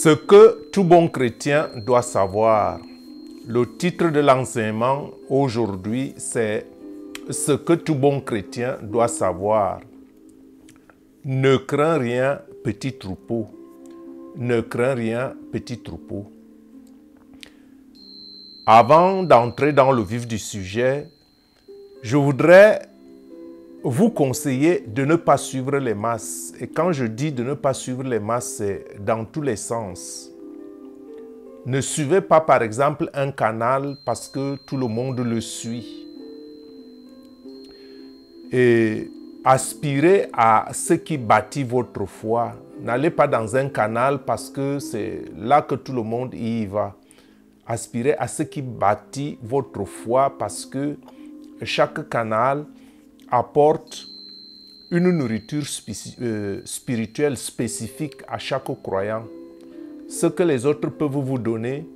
Ce que tout bon chrétien doit savoir. Le titre de l'enseignement aujourd'hui, c'est « Ce que tout bon chrétien doit savoir ». Ne crains rien, petit troupeau. Ne crains rien, petit troupeau. Avant d'entrer dans le vif du sujet, je voudrais vous conseiller de ne pas suivre les masses. Et quand je dis de ne pas suivre les masses, c'est dans tous les sens. Ne suivez pas, par exemple, un canal parce que tout le monde le suit. Et aspirez à ce qui bâtit votre foi. N'allez pas dans un canal parce que c'est là que tout le monde y va. Aspirez à ce qui bâtit votre foi parce que chaque canal apporte une nourriture spirituelle spécifique à chaque croyant. Ce que les autres peuvent vous donner,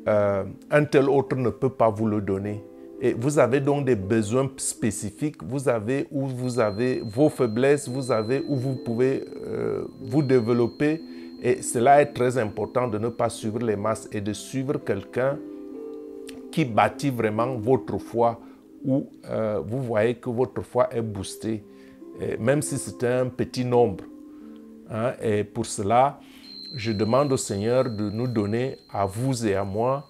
un tel autre ne peut pas vous le donner. Et vous avez donc des besoins spécifiques, vous avez vos faiblesses, vous avez où vous pouvez vous développer. Et cela est très important de ne pas suivre les masses et de suivre quelqu'un qui bâtit vraiment votre foi, où vous voyez que votre foi est boostée, même si c'est un petit nombre. Hein. Et pour cela, je demande au Seigneur de nous donner, à vous et à moi,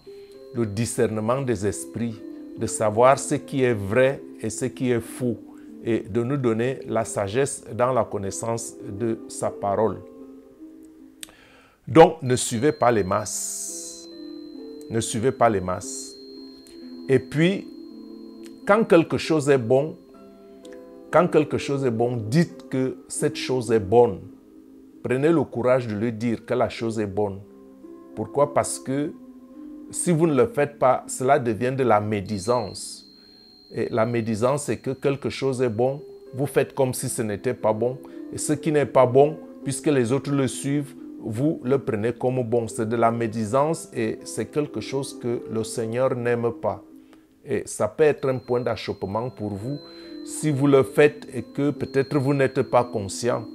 le discernement des esprits, de savoir ce qui est vrai et ce qui est faux, et de nous donner la sagesse dans la connaissance de sa parole. Donc, ne suivez pas les masses. Ne suivez pas les masses. Et puis, quand quelque chose est bon, dites que cette chose est bonne. Prenez le courage de lui dire que la chose est bonne. Pourquoi? Parce que si vous ne le faites pas, cela devient de la médisance. Et la médisance, c'est que quelque chose est bon, vous faites comme si ce n'était pas bon. Et ce qui n'est pas bon, puisque les autres le suivent, vous le prenez comme bon. C'est de la médisance et c'est quelque chose que le Seigneur n'aime pas. Et ça peut être un point d'achoppement pour vous si vous le faites et que peut-être vous n'êtes pas conscient.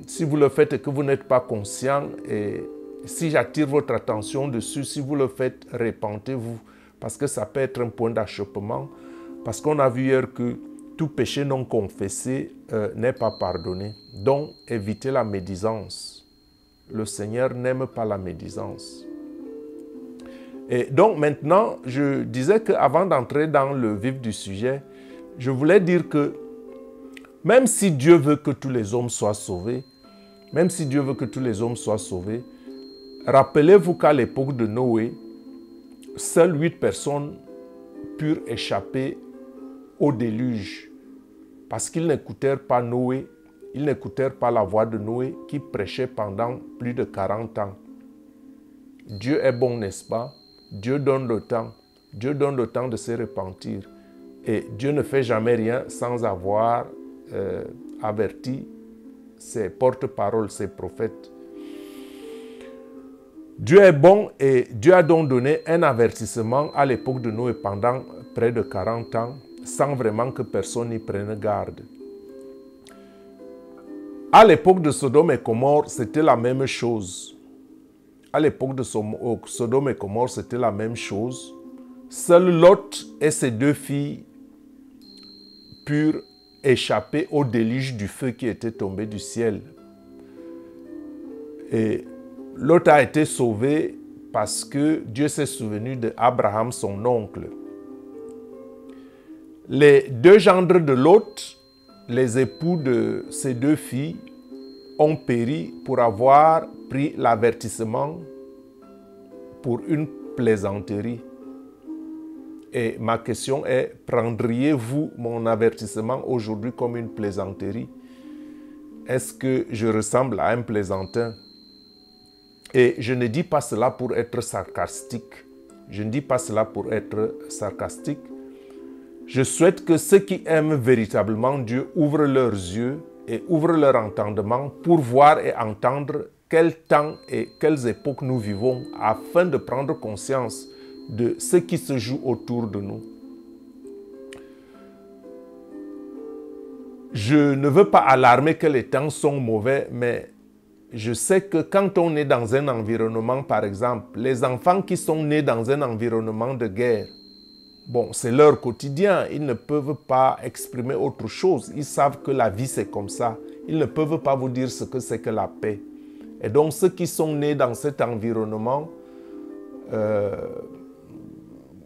Si vous le faites et que vous n'êtes pas conscient, et si j'attire votre attention dessus, si vous le faites, repentez-vous, parce que ça peut être un point d'achoppement, parce qu'on a vu hier que tout péché non confessé n'est pas pardonné. Donc, évitez la médisance. Le Seigneur n'aime pas la médisance. Et donc maintenant, je disais qu'avant d'entrer dans le vif du sujet, je voulais dire que même si Dieu veut que tous les hommes soient sauvés, rappelez-vous qu'à l'époque de Noé, seules 8 personnes purent échapper au déluge parce qu'ils n'écoutèrent pas Noé, ils n'écoutèrent pas la voix de Noé qui prêchait pendant plus de 40 ans. Dieu est bon, n'est-ce pas? Dieu donne le temps. Dieu donne le temps de se repentir. Et Dieu ne fait jamais rien sans avoir averti ses porte-paroles, ses prophètes. Dieu est bon et Dieu a donc donné un avertissement à l'époque de Noé pendant près de 40 ans sans vraiment que personne n'y prenne garde. À l'époque de Sodome et Gomorrhe, c'était la même chose. Seul Lot et ses 2 filles purent échapper au déluge du feu qui était tombé du ciel. Et Lot a été sauvé parce que Dieu s'est souvenu d'Abraham, son oncle. Les 2 gendres de Lot, les époux de ces 2 filles, ont péri pour avoir pris l'avertissement pour une plaisanterie. Et ma question est, prendriez-vous mon avertissement aujourd'hui comme une plaisanterie? Est-ce que je ressemble à un plaisantin? Et je ne dis pas cela pour être sarcastique. Je souhaite que ceux qui aiment véritablement Dieu ouvrent leurs yeux et ouvrent leur entendement pour voir et entendre quel temps et quelles époques nous vivons afin de prendre conscience de ce qui se joue autour de nous. Je ne veux pas alarmer que les temps sont mauvais, mais je sais que quand on est dans un environnement, par exemple, les enfants qui sont nés dans un environnement de guerre, bon, c'est leur quotidien, ils ne peuvent pas exprimer autre chose. Ils savent que la vie, c'est comme ça. Ils ne peuvent pas vous dire ce que c'est que la paix. Et donc, ceux qui sont nés dans cet environnement,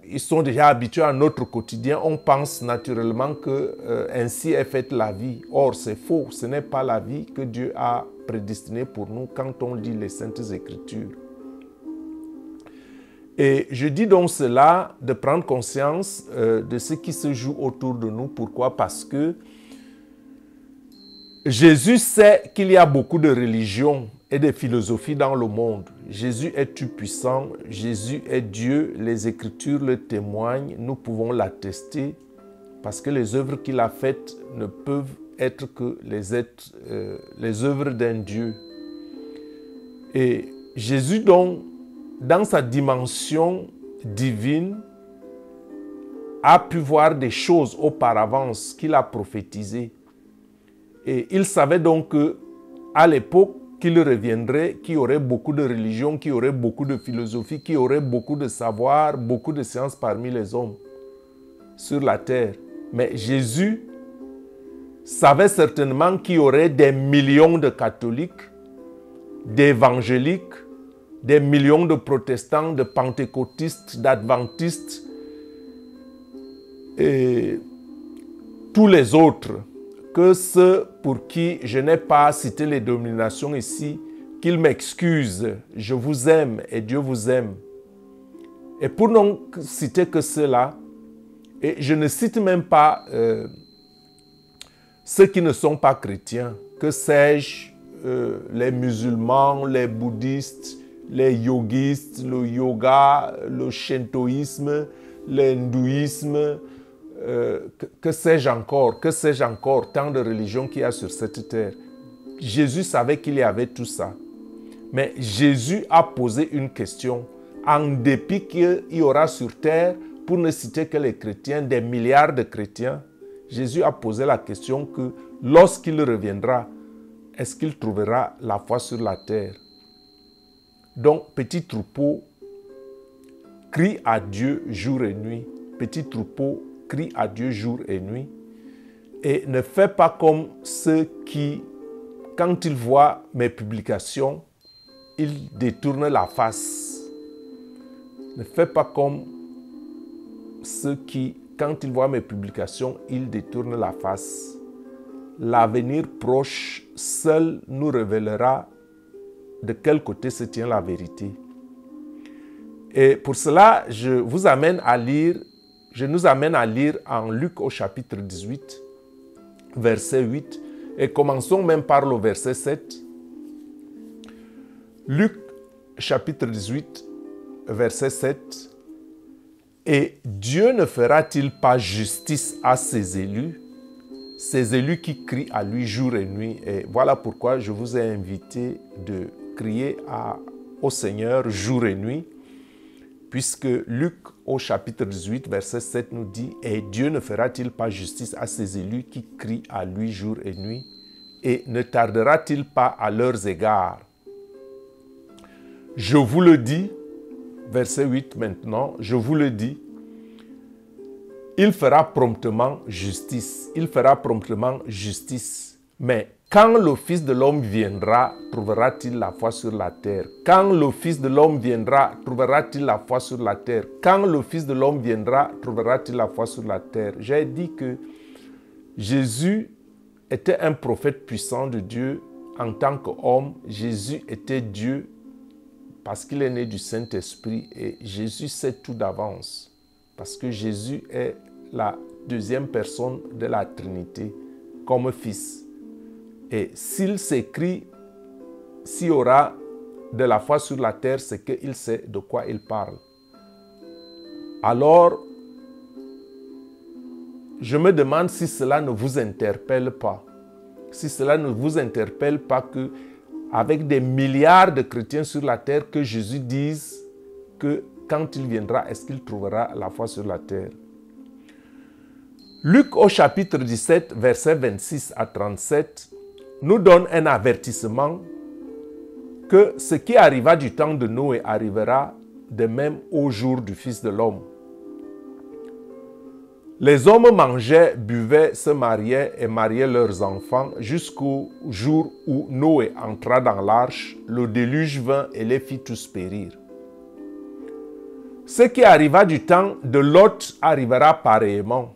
ils sont déjà habitués à notre quotidien. On pense naturellement que ainsi est faite la vie. Or, c'est faux. Ce n'est pas la vie que Dieu a prédestinée pour nous quand on lit les Saintes Écritures. Et je dis donc cela de prendre conscience de ce qui se joue autour de nous. Pourquoi? Parce que Jésus sait qu'il y a beaucoup de religions et de philosophies dans le monde. Jésus est tout-puissant, Jésus est Dieu, les Écritures le témoignent, nous pouvons l'attester parce que les œuvres qu'il a faites ne peuvent être que les œuvres d'un Dieu. Et Jésus donc, dans sa dimension divine, a pu voir des choses auparavant qu'il a prophétisées. Et il savait donc qu'à l'époque qu'il reviendrait, qu'il y aurait beaucoup de religions, qu'il y aurait beaucoup de philosophies, qu'il y aurait beaucoup de savoir, beaucoup de sciences parmi les hommes sur la terre. Mais Jésus savait certainement qu'il y aurait des millions de catholiques, d'évangéliques, des millions de protestants, de pentecôtistes, d'adventistes et tous les autres, que ceux pour qui je n'ai pas cité les dénominations ici, qu'ils m'excusent, je vous aime et Dieu vous aime. Et pour ne citer que cela, et je ne cite même pas ceux qui ne sont pas chrétiens, que sais-je, les musulmans, les bouddhistes, les yogistes, le yoga, le shintoïsme, l'hindouisme, que sais-je encore, tant de religions qu'il y a sur cette terre. Jésus savait qu'il y avait tout ça. Mais Jésus a posé une question. En dépit qu'il y aura sur terre, pour ne citer que les chrétiens, des milliards de chrétiens, Jésus a posé la question que lorsqu'il reviendra, est-ce qu'il trouvera la foi sur la terre? Donc, petit troupeau, crie à Dieu jour et nuit. Petit troupeau, crie à Dieu jour et nuit. Et ne fais pas comme ceux qui, quand ils voient mes publications, ils détournent la face. Ne fais pas comme ceux qui, quand ils voient mes publications, ils détournent la face. L'avenir proche seul nous révélera de quel côté se tient la vérité. Et pour cela, je nous amène à lire en Luc au chapitre 18, verset 8, et commençons même par le verset 7. Luc chapitre 18, verset 7. Et Dieu ne fera-t-il pas justice à ses élus qui crient à lui jour et nuit? Et voilà pourquoi je vous ai invité de crier au Seigneur jour et nuit, puisque Luc au chapitre 18, verset 7 nous dit « Et Dieu ne fera-t-il pas justice à ses élus qui crient à lui jour et nuit? Et ne tardera-t-il pas à leurs égards? Je vous le dis, verset 8 maintenant, je vous le dis, il fera promptement justice. Il fera promptement justice. Mais quand le Fils de l'homme viendra, trouvera-t-il la foi sur la terre? Quand le Fils de l'homme viendra, trouvera-t-il la foi sur la terre? Quand le Fils de l'homme viendra, trouvera-t-il la foi sur la terre? J'ai dit que Jésus était un prophète puissant de Dieu en tant qu'homme. Jésus était Dieu parce qu'il est né du Saint-Esprit et Jésus sait tout d'avance. Parce que Jésus est la deuxième personne de la Trinité comme Fils. Et s'il s'écrit, s'il y aura de la foi sur la terre, c'est qu'il sait de quoi il parle. Alors, je me demande si cela ne vous interpelle pas. Si cela ne vous interpelle pas que, avec des milliards de chrétiens sur la terre, que Jésus dise que quand il viendra, est-ce qu'il trouvera la foi sur la terre? Luc au chapitre 17, versets 26 à 37, nous donne un avertissement que ce qui arriva du temps de Noé arrivera de même au jour du Fils de l'homme. Les hommes mangeaient, buvaient, se mariaient et mariaient leurs enfants jusqu'au jour où Noé entra dans l'arche, le déluge vint et les fit tous périr. Ce qui arriva du temps de Lot arrivera pareillement.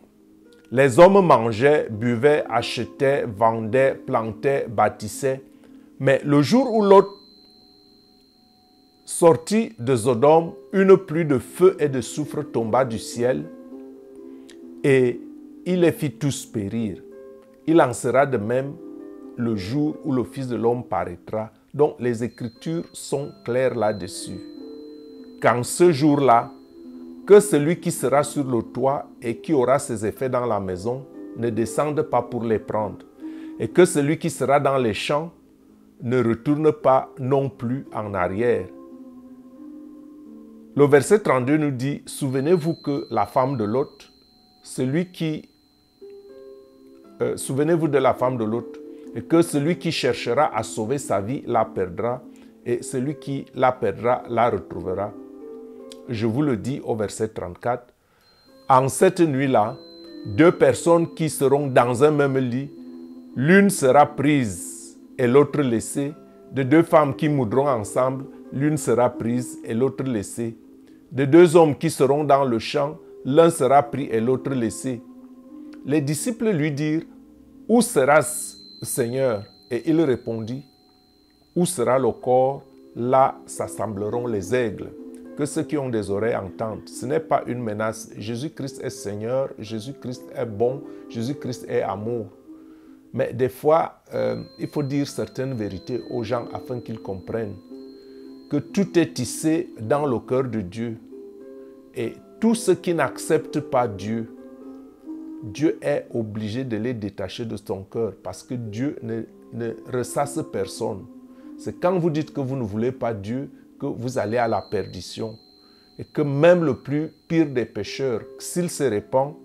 Les hommes mangeaient, buvaient, achetaient, vendaient, plantaient, bâtissaient. Mais le jour où Lot sortit de Sodome, une pluie de feu et de soufre tomba du ciel et il les fit tous périr. Il en sera de même le jour où le Fils de l'homme paraîtra. Donc les Écritures sont claires là-dessus. Qu'en ce jour-là, que celui qui sera sur le toit et qui aura ses effets dans la maison ne descende pas pour les prendre, et que celui qui sera dans les champs ne retourne pas non plus en arrière. Le verset 32 nous dit, « Souvenez-vous que la femme de Lot, souvenez-vous de la femme de Lot, et que celui qui cherchera à sauver sa vie la perdra, et celui qui la perdra la retrouvera. » Je vous le dis au verset 34. En cette nuit-là, deux personnes qui seront dans un même lit, l'une sera prise et l'autre laissée. De deux femmes qui moudront ensemble, l'une sera prise et l'autre laissée. De deux hommes qui seront dans le champ, l'un sera pris et l'autre laissé. Les disciples lui dirent, « Où sera-ce, Seigneur ?» Et il répondit, « Où sera le corps, là s'assembleront les aigles. » Que ceux qui ont des oreilles entendent. Ce n'est pas une menace. Jésus-Christ est Seigneur, Jésus-Christ est bon, Jésus-Christ est amour. Mais des fois, il faut dire certaines vérités aux gens afin qu'ils comprennent que tout est tissé dans le cœur de Dieu. Et tous ceux qui n'acceptent pas Dieu, Dieu est obligé de les détacher de son cœur parce que Dieu ne ressasse personne. C'est quand vous dites que vous ne voulez pas Dieu que vous allez à la perdition. Et que même le plus pire des pécheurs, s'il se répand,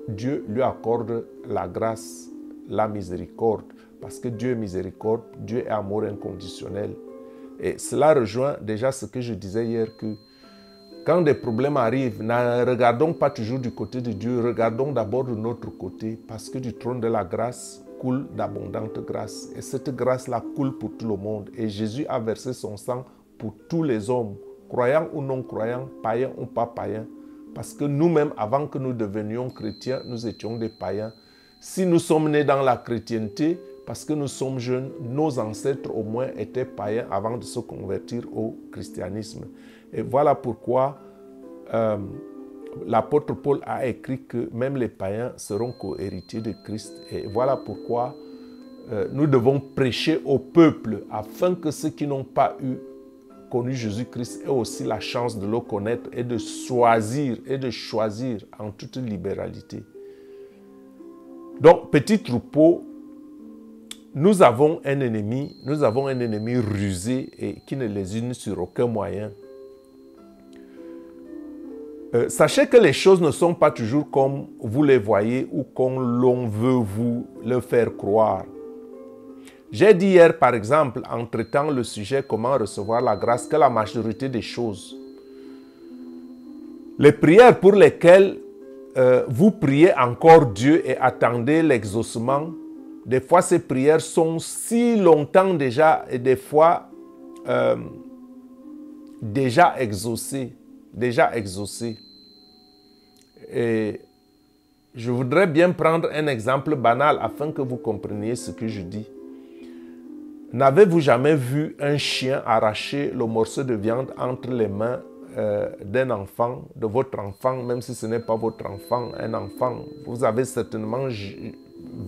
Dieu lui accorde la grâce, la miséricorde. Parce que Dieu est miséricorde, Dieu est amour inconditionnel. Et cela rejoint déjà ce que je disais hier, que quand des problèmes arrivent, ne regardons pas toujours du côté de Dieu, regardons d'abord de notre côté, parce que du trône de la grâce coule d'abondante grâce. Et cette grâce-là coule pour tout le monde. Et Jésus a versé son sang pour tous les hommes, croyants ou non croyants, païens ou pas païens. Parce que nous-mêmes, avant que nous devenions chrétiens, nous étions des païens. Si nous sommes nés dans la chrétienté, parce que nous sommes jeunes, nos ancêtres au moins étaient païens avant de se convertir au christianisme. Et voilà pourquoi l'apôtre Paul a écrit que même les païens seront co-héritiers de Christ. Et voilà pourquoi nous devons prêcher au peuple afin que ceux qui n'ont pas connu Jésus-Christ aient aussi la chance de le connaître et de choisir en toute libéralité. Donc, petit troupeau, nous avons un ennemi rusé et qui ne lésine sur aucun moyen. Sachez que les choses ne sont pas toujours comme vous les voyez ou comme l'on veut vous le faire croire. J'ai dit hier, par exemple, en traitant le sujet « Comment recevoir la grâce », que la majorité des choses, les prières pour lesquelles vous priez encore Dieu et attendez l'exaucement, des fois ces prières sont si longtemps déjà et des fois déjà exaucées. Et je voudrais bien prendre un exemple banal afin que vous compreniez ce que je dis. N'avez-vous jamais vu un chien arracher le morceau de viande entre les mains d'un enfant, de votre enfant, même si ce n'est pas votre enfant, un enfant? Vous avez certainement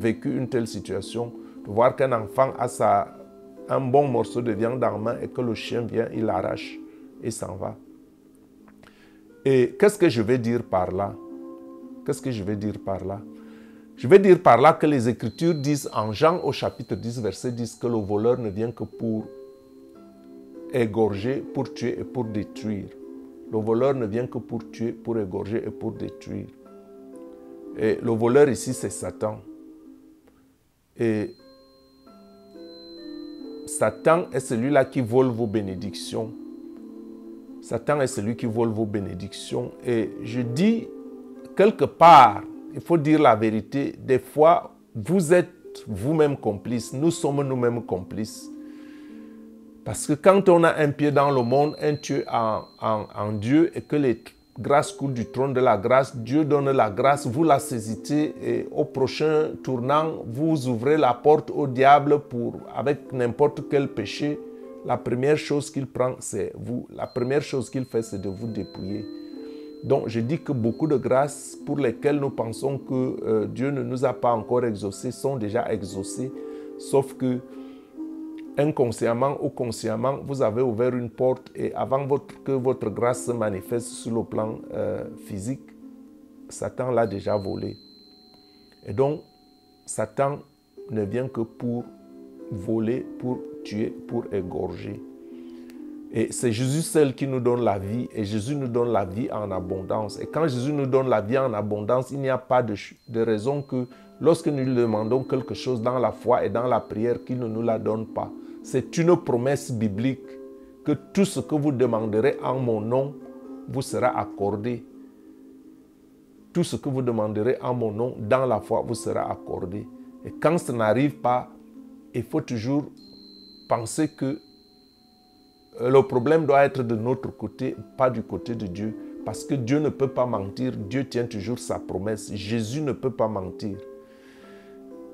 vécu une telle situation, de voir qu'un enfant a un bon morceau de viande en main et que le chien vient, il l'arrache et s'en va. Et qu'est-ce que je vais dire par là? Je vais dire par là que les Écritures disent en Jean au chapitre 10, verset 10, que le voleur ne vient que pour égorger, pour tuer et pour détruire. Le voleur ne vient que pour tuer, pour égorger et pour détruire. Et le voleur ici, c'est Satan. Et Satan est celui-là qui vole vos bénédictions. Satan est celui qui vole vos bénédictions. Et je dis, quelque part, il faut dire la vérité, des fois, vous êtes vous-même complices, nous sommes nous-mêmes complices. Parce que quand on a un pied dans le monde, un pied en Dieu, et que les grâces coulent du trône de la grâce, Dieu donne la grâce, vous la saisissez et au prochain tournant, vous ouvrez la porte au diable pour, avec n'importe quel péché. La première chose qu'il prend, c'est vous. La première chose qu'il fait, c'est de vous dépouiller. Donc, je dis que beaucoup de grâces pour lesquelles nous pensons que Dieu ne nous a pas encore exaucés sont déjà exaucées, sauf que inconsciemment ou consciemment, vous avez ouvert une porte et avant que votre grâce se manifeste sur le plan physique, Satan l'a déjà volé. Et donc, Satan ne vient que pour voler, pour tuer, pour égorger. Et c'est Jésus seul qui nous donne la vie et Jésus nous donne la vie en abondance. Et quand Jésus nous donne la vie en abondance, il n'y a pas de raison que lorsque nous lui demandons quelque chose dans la foi et dans la prière, qu'il ne nous la donne pas. C'est une promesse biblique que tout ce que vous demanderez en mon nom vous sera accordé. Tout ce que vous demanderez en mon nom dans la foi vous sera accordé. Et quand ça n'arrive pas, il faut toujours penser que le problème doit être de notre côté, pas du côté de Dieu. Parce que Dieu ne peut pas mentir, Dieu tient toujours sa promesse. Jésus ne peut pas mentir.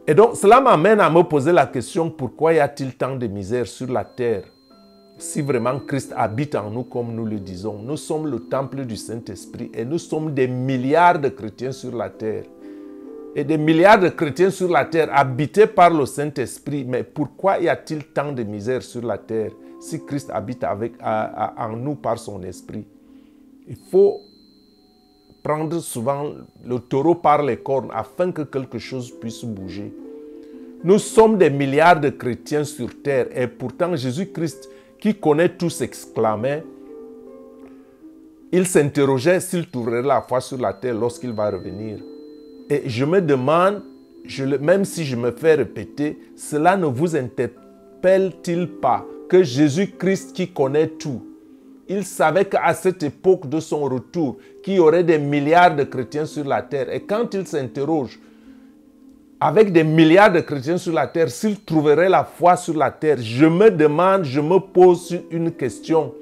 Et donc, cela m'amène à me poser la question, pourquoi y a-t-il tant de misère sur la terre si vraiment Christ habite en nous comme nous le disons? Nous sommes le temple du Saint-Esprit et nous sommes des milliards de chrétiens sur la terre. Et des milliards de chrétiens sur la terre habités par le Saint-Esprit. Mais pourquoi y a-t-il tant de misère sur la terre si Christ habite en nous par son Esprit? Il faut prendre souvent le taureau par les cornes afin que quelque chose puisse bouger. Nous sommes des milliards de chrétiens sur terre et pourtant Jésus-Christ, qui connaît tout, s'exclamait, il s'interrogeait s'il trouverait la foi sur la terre lorsqu'il va revenir. Et je me demande, même si je me fais répéter, cela ne vous interpelle-t-il pas que Jésus-Christ qui connaît tout, il savait qu'à cette époque de son retour, qu'il y aurait des milliards de chrétiens sur la terre. Et quand il s'interroge, avec des milliards de chrétiens sur la terre, s'il trouverait la foi sur la terre, je me demande, je me pose une question.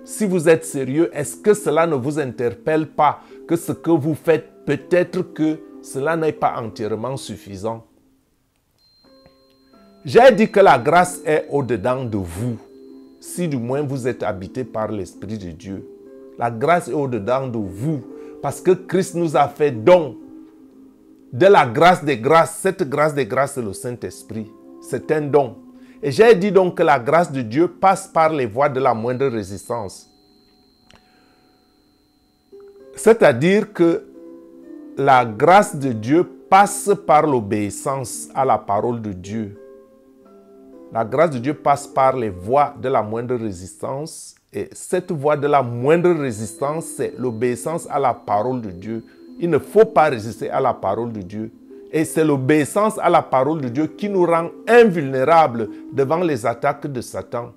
Si vous êtes sérieux, est-ce que cela ne vous interpelle pas que ce que vous faites, peut-être que cela n'est pas entièrement suffisant? J'ai dit que la grâce est au-dedans de vous, si du moins vous êtes habité par l'Esprit de Dieu. La grâce est au-dedans de vous, parce que Christ nous a fait don de la grâce des grâces. Cette grâce des grâces, c'est le Saint-Esprit. C'est un don. Et j'ai dit donc que la grâce de Dieu passe par les voies de la moindre résistance. C'est-à-dire que la grâce de Dieu passe par l'obéissance à la parole de Dieu. La grâce de Dieu passe par les voies de la moindre résistance. Et cette voie de la moindre résistance, c'est l'obéissance à la parole de Dieu. Il ne faut pas résister à la parole de Dieu. Et c'est l'obéissance à la parole de Dieu qui nous rend invulnérables devant les attaques de Satan.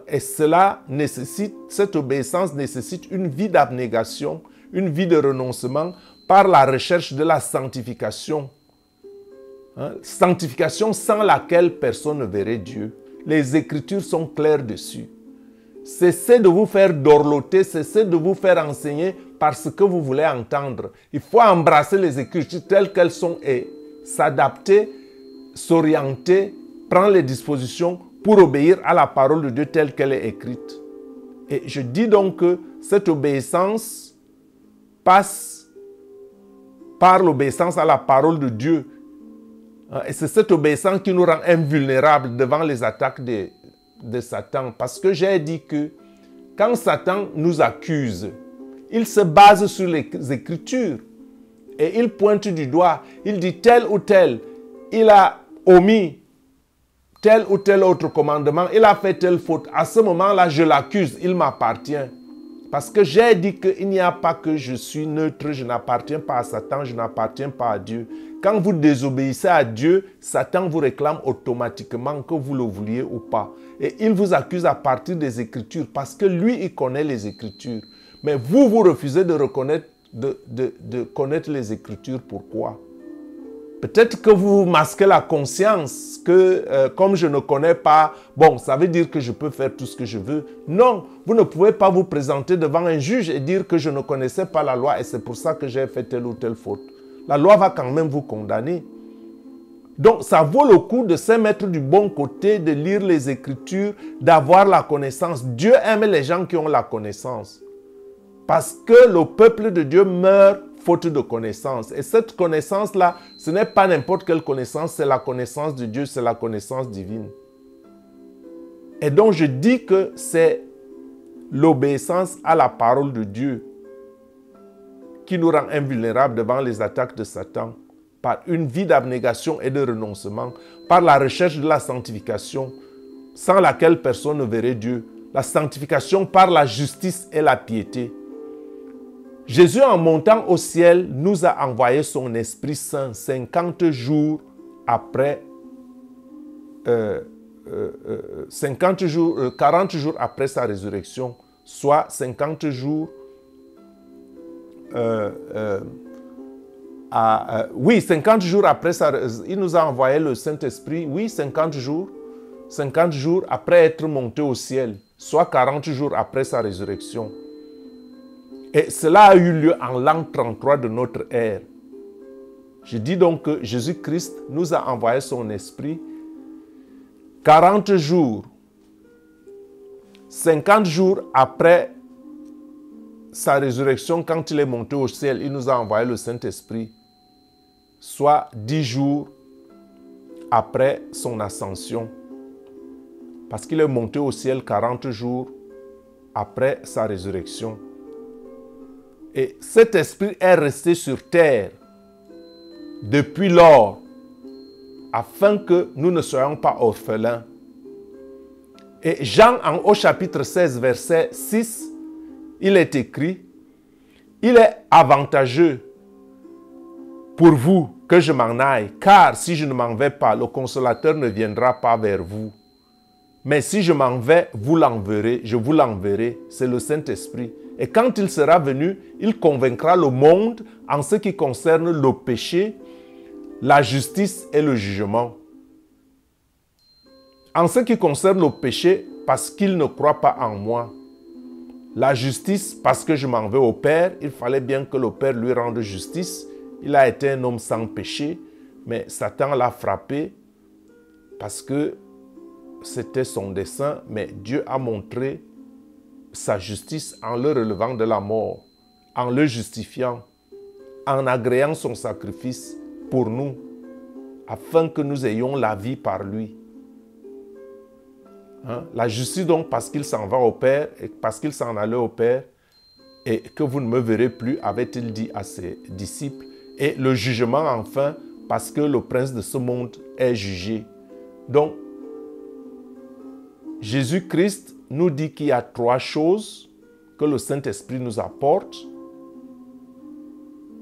Et cette obéissance nécessite une vie d'abnégation, une vie de renoncement par la recherche de la sanctification. Sanctification sans laquelle personne ne verrait Dieu. Les Écritures sont claires dessus. Cessez de vous faire dorloter, cessez de vous faire enseigner parce que vous voulez entendre. Il faut embrasser les Écritures telles qu'elles sont et s'adapter, s'orienter, prendre les dispositions pour obéir à la parole de Dieu telle qu'elle est écrite. Et je dis donc que cette obéissance passe par l'obéissance à la parole de Dieu. Et c'est cette obéissance qui nous rend invulnérables devant les attaques de Satan. Parce que j'ai dit que quand Satan nous accuse, il se base sur les Écritures. Et il pointe du doigt. Il dit tel ou tel, il a omis tel ou tel autre commandement, il a fait telle faute. À ce moment-là, je l'accuse, il m'appartient. Parce que j'ai dit qu'il n'y a pas que je suis neutre, je n'appartiens pas à Satan, je n'appartiens pas à Dieu. Quand vous désobéissez à Dieu, Satan vous réclame automatiquement que vous le vouliez ou pas. Et il vous accuse à partir des Écritures parce que lui, il connaît les Écritures. Mais vous, vous refusez de reconnaître, de connaître les Écritures. Pourquoi? Peut-être que vous masquez la conscience que comme je ne connais pas, bon, ça veut dire que je peux faire tout ce que je veux. Non, vous ne pouvez pas vous présenter devant un juge et dire que je ne connaissais pas la loi et c'est pour ça que j'ai fait telle ou telle faute. La loi va quand même vous condamner. Donc, ça vaut le coup de se mettre du bon côté, de lire les Écritures, d'avoir la connaissance. Dieu aime les gens qui ont la connaissance. Parce que le peuple de Dieu meurt faute de connaissance. Et cette connaissance-là, ce n'est pas n'importe quelle connaissance, c'est la connaissance de Dieu, c'est la connaissance divine. Et donc, je dis que c'est l'obéissance à la parole de Dieu qui nous rend invulnérables devant les attaques de Satan, par une vie d'abnégation et de renoncement, par la recherche de la sanctification, sans laquelle personne ne verrait Dieu. La sanctification par la justice et la piété. Jésus, en montant au ciel, nous a envoyé son Esprit Saint 50 jours après, 40 jours après sa résurrection, soit 50 jours 50 jours après il nous a envoyé le Saint-Esprit, 50 jours après être monté au ciel, soit 40 jours après sa résurrection. Et cela a eu lieu en l'an 33 de notre ère. Je dis donc que Jésus-Christ nous a envoyé son Esprit 40 jours, 50 jours après sa résurrection, quand il est monté au ciel, il nous a envoyé le Saint-Esprit, soit 10 jours après son ascension. Parce qu'il est monté au ciel 40 jours après sa résurrection. Et cet esprit est resté sur terre depuis lors, afin que nous ne soyons pas orphelins. Et Jean, au chapitre 16, verset 6, il est écrit, « Il est avantageux pour vous que je m'en aille, car si je ne m'en vais pas, le consolateur ne viendra pas vers vous. Mais si je m'en vais, vous l'enverrez, je vous l'enverrai, c'est le Saint-Esprit. Et quand il sera venu, il convaincra le monde en ce qui concerne le péché, la justice et le jugement. En ce qui concerne le péché, parce qu'il ne croit pas en moi. La justice, parce que je m'en vais au Père, il fallait bien que le Père lui rende justice. Il a été un homme sans péché, mais Satan l'a frappé parce que c'était son dessein, mais Dieu a montré sa justice en le relevant de la mort, en le justifiant, en agréant son sacrifice pour nous, afin que nous ayons la vie par lui. La justice donc parce qu'il s'en va au Père, et parce qu'il s'en allait au Père, et que vous ne me verrez plus, avait-il dit à ses disciples. Et le jugement enfin, parce que le prince de ce monde est jugé. Donc, Jésus-Christ nous dit qu'il y a 3 choses que le Saint-Esprit nous apporte.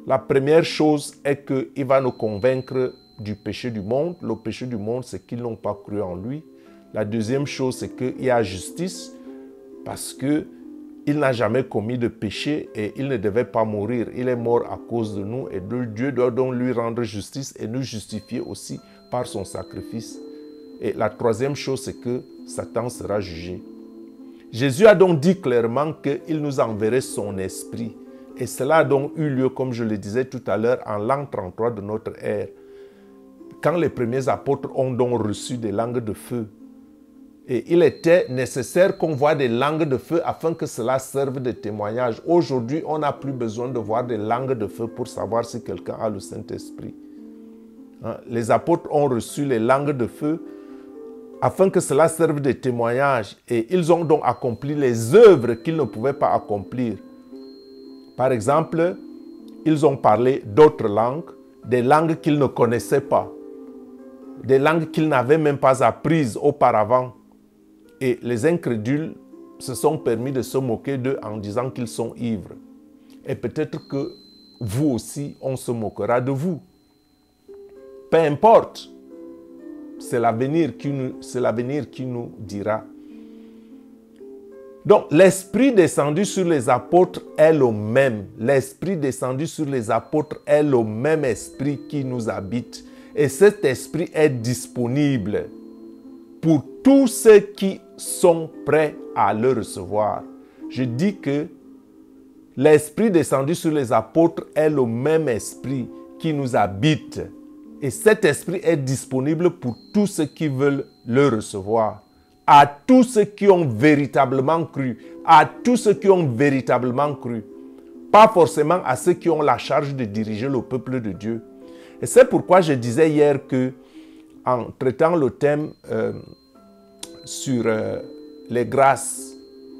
La première chose est qu'il va nous convaincre du péché du monde. Le péché du monde, c'est qu'ils n'ont pas cru en lui. La deuxième chose, c'est qu'il y a justice parce qu'il n'a jamais commis de péché et il ne devait pas mourir. Il est mort à cause de nous et Dieu doit donc lui rendre justice et nous justifier aussi par son sacrifice. Et la troisième chose, c'est que Satan sera jugé. Jésus a donc dit clairement qu'il nous enverrait son esprit. Et cela a donc eu lieu, comme je le disais tout à l'heure, en l'an 33 de notre ère. Quand les premiers apôtres ont donc reçu des langues de feu. Et il était nécessaire qu'on voie des langues de feu afin que cela serve de témoignage. Aujourd'hui, on n'a plus besoin de voir des langues de feu pour savoir si quelqu'un a le Saint-Esprit. Les apôtres ont reçu les langues de feu afin que cela serve de témoignage. Et ils ont donc accompli les œuvres qu'ils ne pouvaient pas accomplir. Par exemple, ils ont parlé d'autres langues, des langues qu'ils ne connaissaient pas, des langues qu'ils n'avaient même pas apprises auparavant. Et les incrédules se sont permis de se moquer d'eux en disant qu'ils sont ivres. Et peut-être que vous aussi, on se moquera de vous. Peu importe. C'est l'avenir qui nous dira. Donc, l'esprit descendu sur les apôtres est le même. L'esprit descendu sur les apôtres est le même esprit qui nous habite. Et cet esprit est disponible pour tous ceux qui sont prêts à le recevoir. Je dis que l'esprit descendu sur les apôtres est le même esprit qui nous habite. Et cet esprit est disponible pour tous ceux qui veulent le recevoir. À tous ceux qui ont véritablement cru. À tous ceux qui ont véritablement cru. Pas forcément à ceux qui ont la charge de diriger le peuple de Dieu. Et c'est pourquoi je disais hier que, en traitant le thème sur les grâces,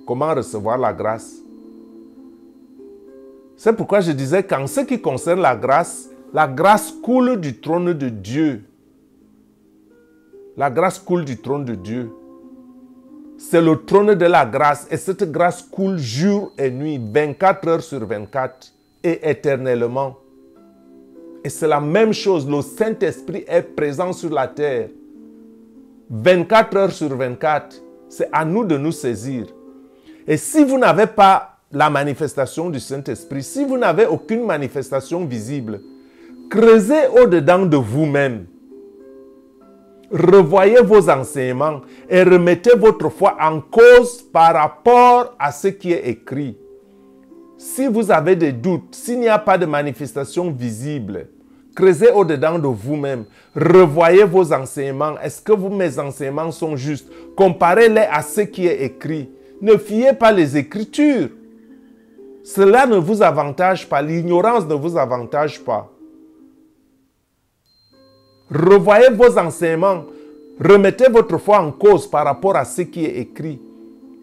comment recevoir la grâce, c'est pourquoi je disais qu'en ce qui concerne la grâce coule du trône de Dieu. La grâce coule du trône de Dieu. C'est le trône de la grâce et cette grâce coule jour et nuit, 24 heures sur 24 et éternellement. Et c'est la même chose, le Saint-Esprit est présent sur la terre. 24 heures sur 24, c'est à nous de nous saisir. Et si vous n'avez pas la manifestation du Saint-Esprit, si vous n'avez aucune manifestation visible, creusez au-dedans de vous-même. Revoyez vos enseignements et remettez votre foi en cause par rapport à ce qui est écrit. Si vous avez des doutes, s'il n'y a pas de manifestation visible, creusez au-dedans de vous-même. Revoyez vos enseignements. Est-ce que mes enseignements sont justes? Comparez-les à ce qui est écrit. Ne fiez pas les Écritures. Cela ne vous avantage pas. L'ignorance ne vous avantage pas. Revoyez vos enseignements. Remettez votre foi en cause par rapport à ce qui est écrit.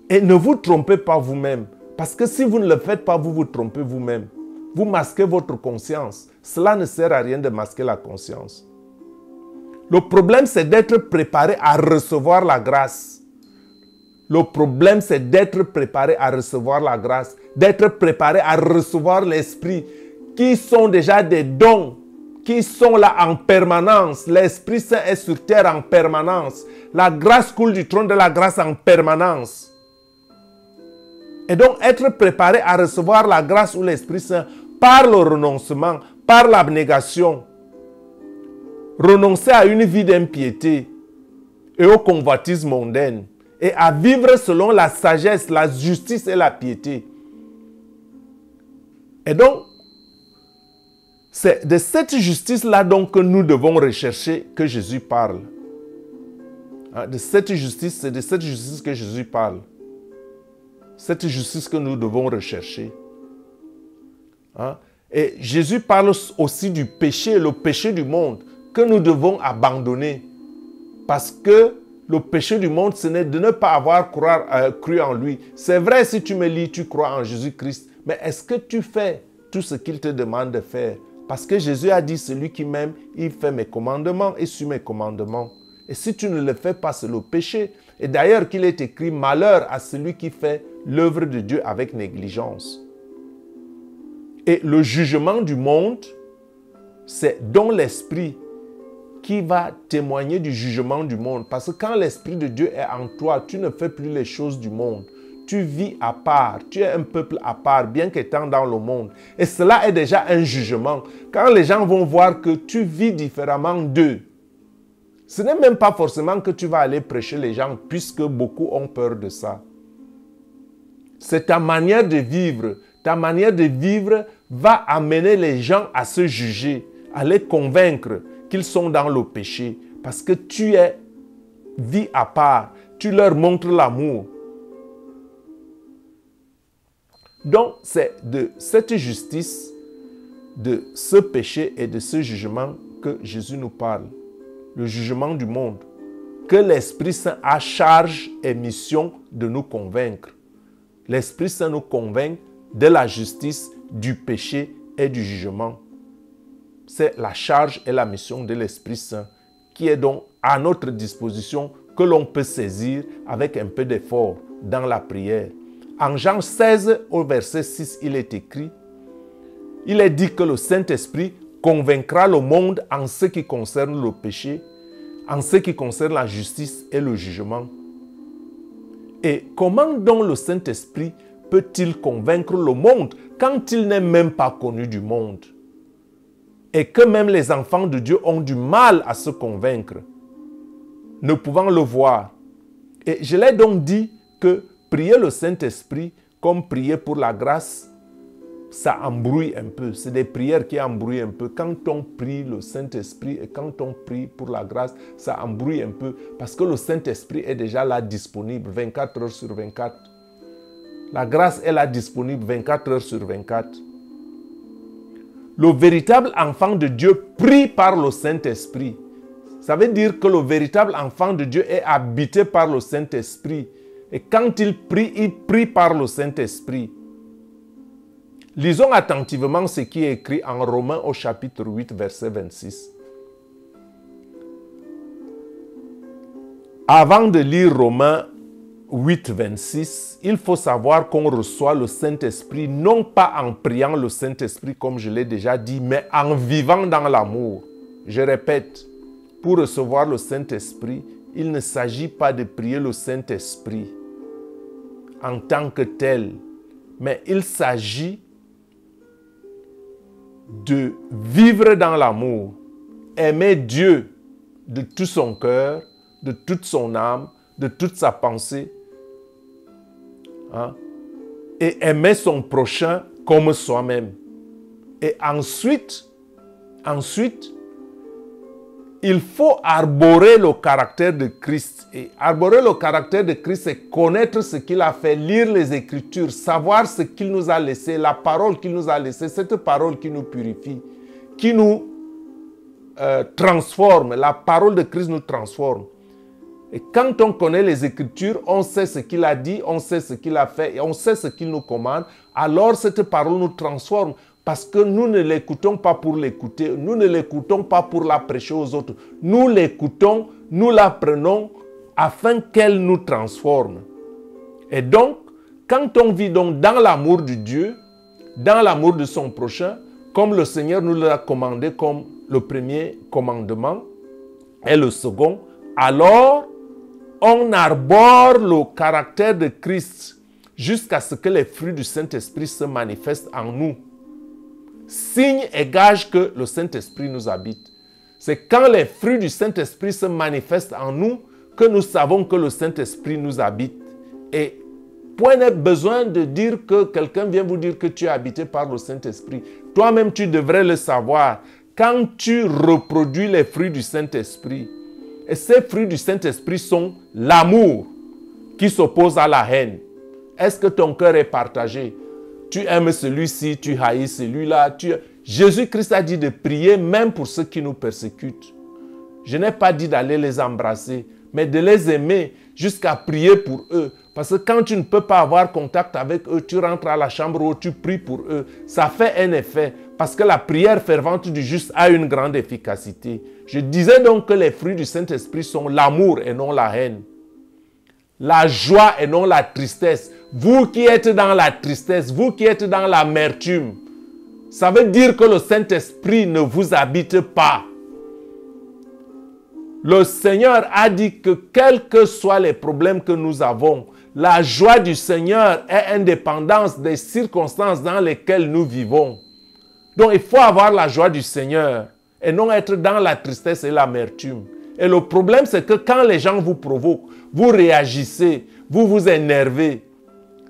Et ne vous trompez pas vous-même. Parce que si vous ne le faites pas, vous vous trompez vous-même. Vous masquez votre conscience. Cela ne sert à rien de masquer la conscience. Le problème, c'est d'être préparé à recevoir la grâce. Le problème, c'est d'être préparé à recevoir la grâce. D'être préparé à recevoir l'Esprit, qui sont déjà des dons, qui sont là en permanence. L'Esprit Saint est sur terre en permanence. La grâce coule du trône de la grâce en permanence. Et donc, être préparé à recevoir la grâce ou l'Esprit Saint par le renoncement, par l'abnégation. Renoncer à une vie d'impiété et aux convoitises mondaines et à vivre selon la sagesse, la justice et la piété. Et donc, c'est de cette justice-là donc que nous devons rechercher que Jésus parle. De cette justice, c'est de cette justice que Jésus parle. Cette justice que nous devons rechercher. Et Jésus parle aussi du péché, le péché du monde, que nous devons abandonner. Parce que le péché du monde, ce n'est de ne pas avoir cru en lui. C'est vrai, si tu me lis, tu crois en Jésus-Christ. Mais est-ce que tu fais tout ce qu'il te demande de faire? Parce que Jésus a dit, celui qui m'aime, il fait mes commandements et suit mes commandements. Et si tu ne le fais pas, c'est le péché. Et d'ailleurs qu'il est écrit, malheur à celui qui fait l'œuvre de Dieu avec négligence. Et le jugement du monde, c'est dans l'esprit qui va témoigner du jugement du monde. Parce que quand l'Esprit de Dieu est en toi, tu ne fais plus les choses du monde. Tu vis à part. Tu es un peuple à part, bien qu'étant dans le monde. Et cela est déjà un jugement. Quand les gens vont voir que tu vis différemment d'eux, ce n'est même pas forcément que tu vas aller prêcher les gens, puisque beaucoup ont peur de ça. C'est ta manière de vivre. Ta manière de vivre va amener les gens à se juger, à les convaincre qu'ils sont dans le péché. Parce que tu es vie à part. Tu leur montres l'amour. Donc, c'est de cette justice, de ce péché et de ce jugement que Jésus nous parle. Le jugement du monde. Que l'Esprit Saint a charge et mission de nous convaincre. L'Esprit Saint nous convainc de la justice, du péché et du jugement. C'est la charge et la mission de l'Esprit Saint qui est donc à notre disposition que l'on peut saisir avec un peu d'effort dans la prière. En Jean 16, au verset 6, il est écrit, il est dit que le Saint-Esprit convaincra le monde en ce qui concerne le péché, en ce qui concerne la justice et le jugement. Et comment donc le Saint-Esprit peut-il convaincre le monde quand il n'est même pas connu du monde? Et que même les enfants de Dieu ont du mal à se convaincre, ne pouvant le voir. Et je l'ai donc dit que prier le Saint-Esprit comme prier pour la grâce, ça embrouille un peu. C'est des prières qui embrouillent un peu. Quand on prie le Saint-Esprit et quand on prie pour la grâce, ça embrouille un peu parce que le Saint-Esprit est déjà là disponible 24 heures sur 24. La grâce est là disponible 24 heures sur 24. Le véritable enfant de Dieu prie par le Saint-Esprit. Ça veut dire que le véritable enfant de Dieu est habité par le Saint-Esprit. Et quand il prie par le Saint-Esprit. Lisons attentivement ce qui est écrit en Romains au chapitre 8, verset 26. Avant de lire Romains 8, 26, il faut savoir qu'on reçoit le Saint-Esprit non pas en priant le Saint-Esprit comme je l'ai déjà dit, mais en vivant dans l'amour. Je répète, pour recevoir le Saint-Esprit, il ne s'agit pas de prier le Saint-Esprit en tant que tel, mais il s'agit de vivre dans l'amour, aimer Dieu de tout son cœur, de toute son âme, de toute sa pensée, et aimer son prochain comme soi-même. Et ensuite, il faut arborer le caractère de Christ. Et arborer le caractère de Christ, c'est connaître ce qu'il a fait, lire les Écritures, savoir ce qu'il nous a laissé, la parole qu'il nous a laissée, cette parole qui nous purifie, qui nous transforme. La parole de Christ nous transforme. Et quand on connaît les Écritures, on sait ce qu'il a dit, on sait ce qu'il a fait, et on sait ce qu'il nous commande, alors cette parole nous transforme. Parce que nous ne l'écoutons pas pour l'écouter, nous ne l'écoutons pas pour la prêcher aux autres. Nous l'écoutons, nous l'apprenons afin qu'elle nous transforme. Et donc, quand on vit donc dans l'amour de Dieu, dans l'amour de son prochain, comme le Seigneur nous l'a commandé comme le premier commandement et le second, alors on arbore le caractère de Christ jusqu'à ce que les fruits du Saint-Esprit se manifestent en nous. Signe et gage que le Saint-Esprit nous habite. C'est quand les fruits du Saint-Esprit se manifestent en nous que nous savons que le Saint-Esprit nous habite. Et point n'est besoin de dire que quelqu'un vient vous dire que tu es habité par le Saint-Esprit. Toi-même, tu devrais le savoir. Quand tu reproduis les fruits du Saint-Esprit, et ces fruits du Saint-Esprit sont l'amour qui s'oppose à la haine. Est-ce que ton cœur est partagé? Tu aimes celui-ci, tu haïs celui-là. Jésus-Christ a dit de prier même pour ceux qui nous persécutent. Je n'ai pas dit d'aller les embrasser, mais de les aimer jusqu'à prier pour eux. Parce que quand tu ne peux pas avoir contact avec eux, tu rentres à la chambre où tu pries pour eux. Ça fait un effet parce que la prière fervente du juste a une grande efficacité. Je disais donc que les fruits du Saint-Esprit sont l'amour et non la haine. La joie et non la tristesse. Vous qui êtes dans la tristesse, vous qui êtes dans l'amertume, ça veut dire que le Saint-Esprit ne vous habite pas. Le Seigneur a dit que quels que soient les problèmes que nous avons, la joie du Seigneur est indépendante des circonstances dans lesquelles nous vivons. Donc il faut avoir la joie du Seigneur et non être dans la tristesse et l'amertume. Et le problème, c'est que quand les gens vous provoquent, vous réagissez, vous vous énervez.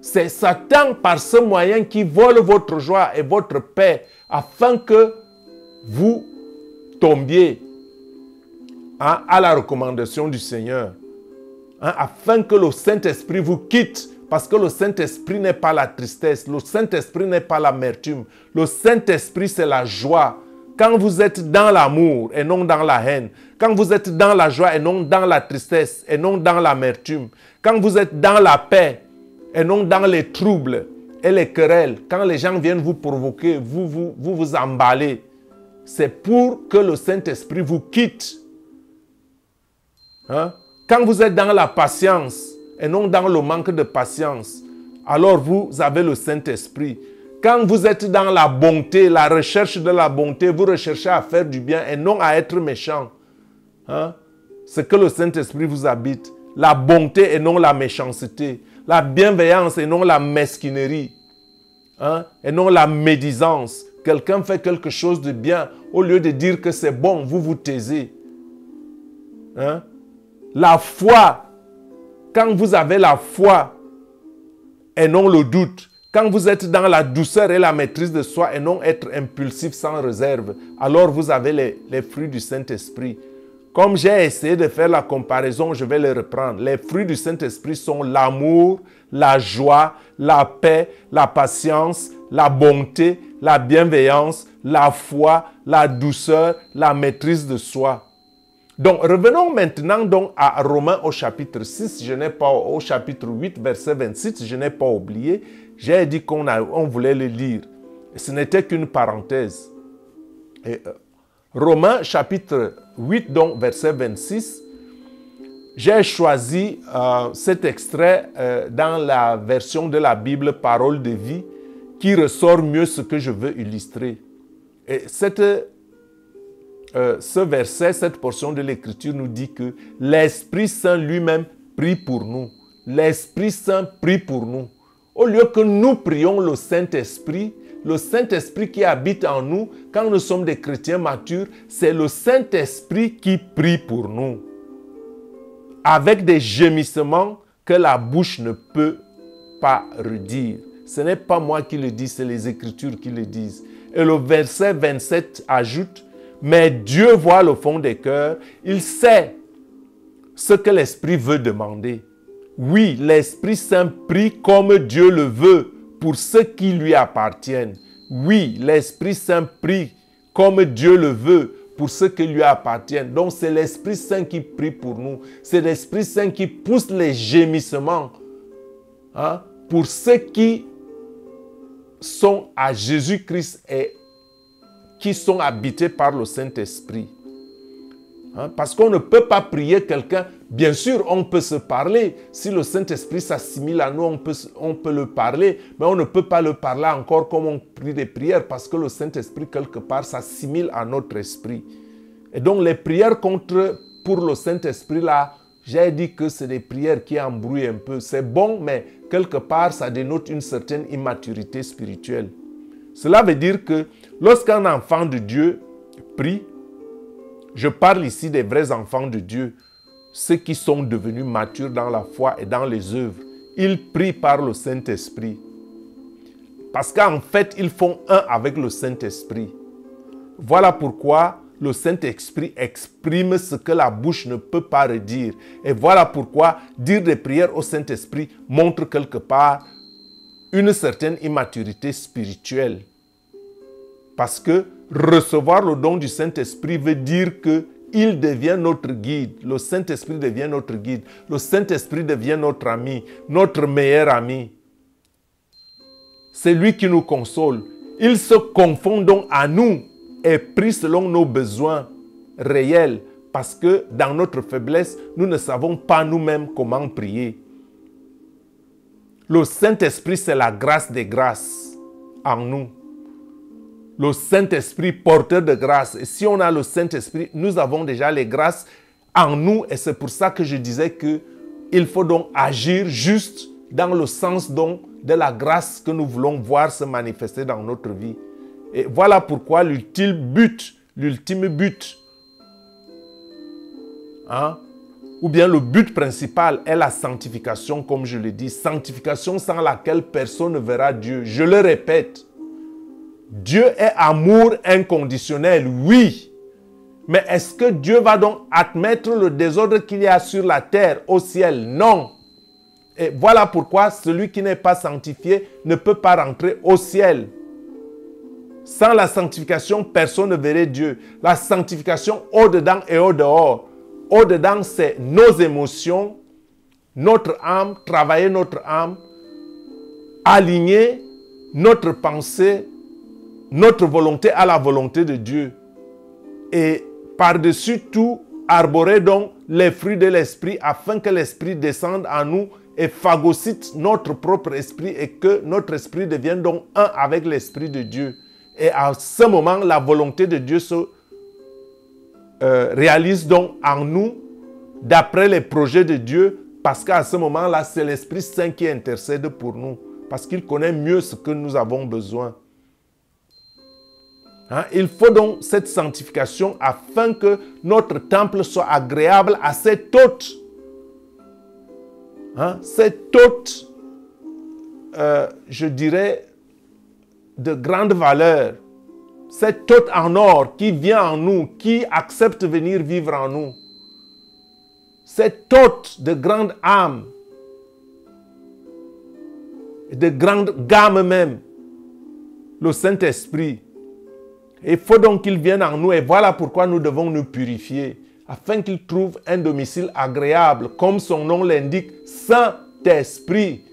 C'est Satan par ce moyen qui vole votre joie et votre paix afin que vous tombiez à la recommandation du Seigneur. Afin que le Saint-Esprit vous quitte. Parce que le Saint-Esprit n'est pas la tristesse. Le Saint-Esprit n'est pas l'amertume. Le Saint-Esprit, c'est la joie. Quand vous êtes dans l'amour et non dans la haine. Quand vous êtes dans la joie et non dans la tristesse et non dans l'amertume. Quand vous êtes dans la paix et non dans les troubles et les querelles. Quand les gens viennent vous provoquer, vous emballez. C'est pour que le Saint-Esprit vous quitte. Hein? Quand vous êtes dans la patience et non dans le manque de patience, alors vous avez le Saint-Esprit. Quand vous êtes dans la bonté, la recherche de la bonté, vous recherchez à faire du bien et non à être méchant. Hein? C'est que le Saint-Esprit vous habite. La bonté et non la méchanceté. La bienveillance et non la mesquinerie. Hein? Et non la médisance. Quelqu'un fait quelque chose de bien, au lieu de dire que c'est bon, vous vous taisez. Hein? La foi, quand vous avez la foi et non le doute, quand vous êtes dans la douceur et la maîtrise de soi et non être impulsif sans réserve, alors vous avez les fruits du Saint-Esprit. Comme j'ai essayé de faire la comparaison, je vais les reprendre. Les fruits du Saint-Esprit sont l'amour, la joie, la paix, la patience, la bonté, la bienveillance, la foi, la douceur, la maîtrise de soi. Donc, revenons maintenant donc à Romains au chapitre 6, au chapitre 8, verset 26, je n'ai pas oublié. J'ai dit qu'on voulait le lire. Ce n'était qu'une parenthèse. Et, Romains chapitre 8, donc verset 26, j'ai choisi cet extrait dans la version de la Bible Parole de vie qui ressort mieux ce que je veux illustrer. Et ce verset, cette portion de l'Écriture nous dit que l'Esprit Saint lui-même prie pour nous. L'Esprit Saint prie pour nous. Au lieu que nous prions le Saint-Esprit qui habite en nous, quand nous sommes des chrétiens matures, c'est le Saint-Esprit qui prie pour nous. Avec des gémissements que la bouche ne peut pas redire. Ce n'est pas moi qui le dis, c'est les Écritures qui le disent. Et le verset 27 ajoute, « Mais Dieu voit le fond des cœurs, il sait ce que l'Esprit veut demander. » Oui, l'Esprit Saint prie comme Dieu le veut pour ceux qui lui appartiennent. Oui, l'Esprit Saint prie comme Dieu le veut pour ceux qui lui appartiennent. Donc, c'est l'Esprit Saint qui prie pour nous. C'est l'Esprit Saint qui pousse les gémissements pour ceux qui sont à Jésus-Christ et qui sont habités par le Saint-Esprit. Parce qu'on ne peut pas prier quelqu'un. Bien sûr, on peut se parler. Si le Saint-Esprit s'assimile à nous, on peut le parler. Mais on ne peut pas le parler encore comme on prie des prières parce que le Saint-Esprit, quelque part, s'assimile à notre esprit. Et donc, les prières pour le Saint-Esprit, là, j'ai dit que c'est des prières qui embrouillent un peu. C'est bon, mais quelque part, ça dénote une certaine immaturité spirituelle. Cela veut dire que lorsqu'un enfant de Dieu prie, je parle ici des vrais enfants de Dieu, ceux qui sont devenus matures dans la foi et dans les œuvres. Ils prient par le Saint-Esprit. Parce qu'en fait, ils font un avec le Saint-Esprit. Voilà pourquoi le Saint-Esprit exprime ce que la bouche ne peut pas redire. Et voilà pourquoi dire des prières au Saint-Esprit montre quelque part une certaine immaturité spirituelle. Parce que recevoir le don du Saint-Esprit veut dire qu'il devient notre guide. Le Saint-Esprit devient notre guide. Le Saint-Esprit devient notre ami, notre meilleur ami. C'est lui qui nous console. Il se confond donc à nous et prie selon nos besoins réels. Parce que dans notre faiblesse, nous ne savons pas nous-mêmes comment prier. Le Saint-Esprit, c'est la grâce des grâces en nous. Le Saint-Esprit porteur de grâce. Et si on a le Saint-Esprit, nous avons déjà les grâces en nous. Et c'est pour ça que je disais qu'il faut donc agir juste dans le sens donc de la grâce que nous voulons voir se manifester dans notre vie. Et voilà pourquoi l'ultime but, ou bien le but principal est la sanctification, comme je le dis. Sanctification sans laquelle personne ne verra Dieu. Je le répète. Dieu est amour inconditionnel, oui. Mais est-ce que Dieu va donc admettre le désordre qu'il y a sur la terre, au ciel? Non. Et voilà pourquoi celui qui n'est pas sanctifié ne peut pas rentrer au ciel. Sans la sanctification, personne ne verrait Dieu. La sanctification au-dedans et au-dehors. Au-dedans, c'est nos émotions, notre âme, travailler notre âme, aligner notre pensée, notre volonté à la volonté de Dieu. Et par-dessus tout, arborer donc les fruits de l'esprit afin que l'esprit descende en nous et phagocyte notre propre esprit et que notre esprit devienne donc un avec l'esprit de Dieu. Et à ce moment, la volonté de Dieu se réalise donc en nous d'après les projets de Dieu, parce qu'à ce moment-là, c'est l'Esprit Saint qui intercède pour nous, parce qu'il connaît mieux ce que nous avons besoin. Il faut donc cette sanctification afin que notre temple soit agréable à cet hôte. Cet hôte, je dirais, de grande valeur. Cet hôte en or qui vient en nous, qui accepte de venir vivre en nous. Cet hôte de grande âme, de grande gamme même, le Saint-Esprit. Il faut donc qu'il vienne en nous et voilà pourquoi nous devons nous purifier, afin qu'il trouve un domicile agréable, comme son nom l'indique, Saint-Esprit.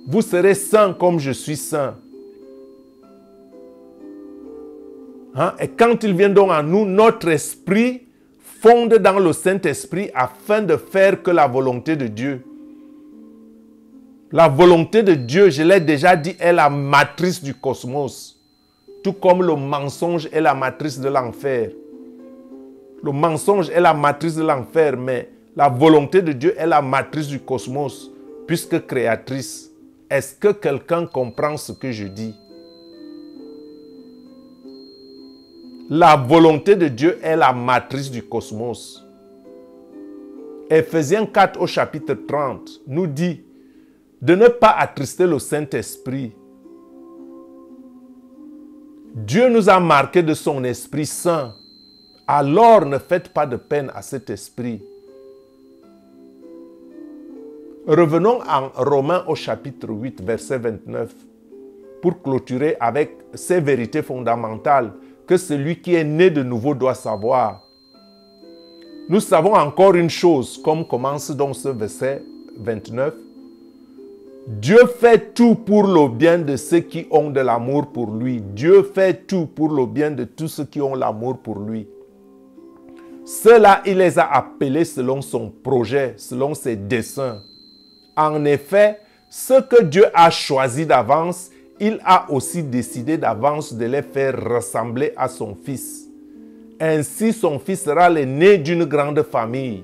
Vous serez saints comme je suis saint. Et quand il vient donc en nous, notre esprit fonde dans le Saint-Esprit afin de faire que la volonté de Dieu. La volonté de Dieu, je l'ai déjà dit, est la matrice du cosmos. Tout comme le mensonge est la matrice de l'enfer. Le mensonge est la matrice de l'enfer, mais la volonté de Dieu est la matrice du cosmos, puisque créatrice. Est-ce que quelqu'un comprend ce que je dis? La volonté de Dieu est la matrice du cosmos. Éphésiens 4 au chapitre 30 nous dit de ne pas attrister le Saint-Esprit. Dieu nous a marqué de son Esprit Saint. Alors ne faites pas de peine à cet Esprit. Revenons en Romains au chapitre 8, verset 29, pour clôturer avec ces vérités fondamentales que celui qui est né de nouveau doit savoir. Nous savons encore une chose, comme commence donc ce verset 29. Dieu fait tout pour le bien de ceux qui ont de l'amour pour lui. Dieu fait tout pour le bien de tous ceux qui ont l'amour pour lui. Ceux-là, il les a appelés selon son projet, selon ses desseins. En effet, ce que Dieu a choisi d'avance, il a aussi décidé d'avance de les faire ressembler à son Fils. Ainsi, son Fils sera l'aîné d'une grande famille.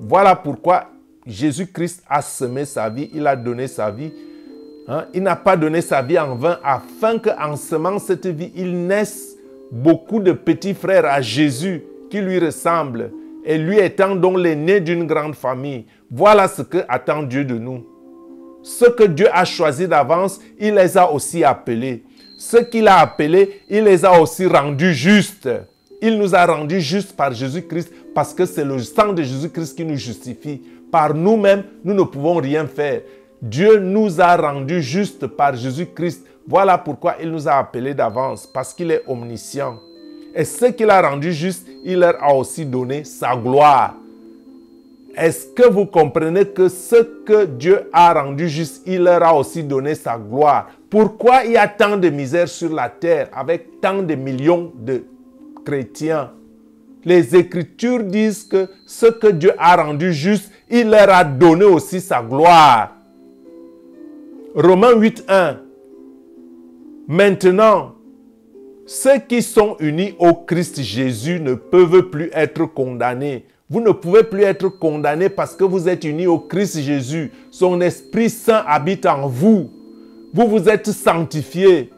Voilà pourquoi Jésus-Christ a semé sa vie, il a donné sa vie. Il n'a pas donné sa vie en vain, afin qu'en semant cette vie, il naisse beaucoup de petits frères à Jésus qui lui ressemblent. Et lui étant donc l'aîné d'une grande famille. Voilà ce que attend Dieu de nous. Ce que Dieu a choisi d'avance, il les a aussi appelés. Ce qu'il a appelés, il les a aussi rendus justes. Il nous a rendus justes par Jésus-Christ parce que c'est le sang de Jésus-Christ qui nous justifie. Par nous-mêmes, nous ne pouvons rien faire. Dieu nous a rendus justes par Jésus-Christ. Voilà pourquoi il nous a appelés d'avance, parce qu'il est omniscient. Et ce qu'il a rendu juste, il leur a aussi donné sa gloire. Est-ce que vous comprenez que ce que Dieu a rendu juste, il leur a aussi donné sa gloire? Pourquoi il y a tant de misère sur la terre avec tant de millions de chrétiens? Les Écritures disent que ce que Dieu a rendu juste, il leur a donné aussi sa gloire. Romains 8:1. Maintenant, ceux qui sont unis au Christ Jésus ne peuvent plus être condamnés. Vous ne pouvez plus être condamnés parce que vous êtes unis au Christ Jésus. Son Esprit Saint habite en vous. Vous vous êtes sanctifiés.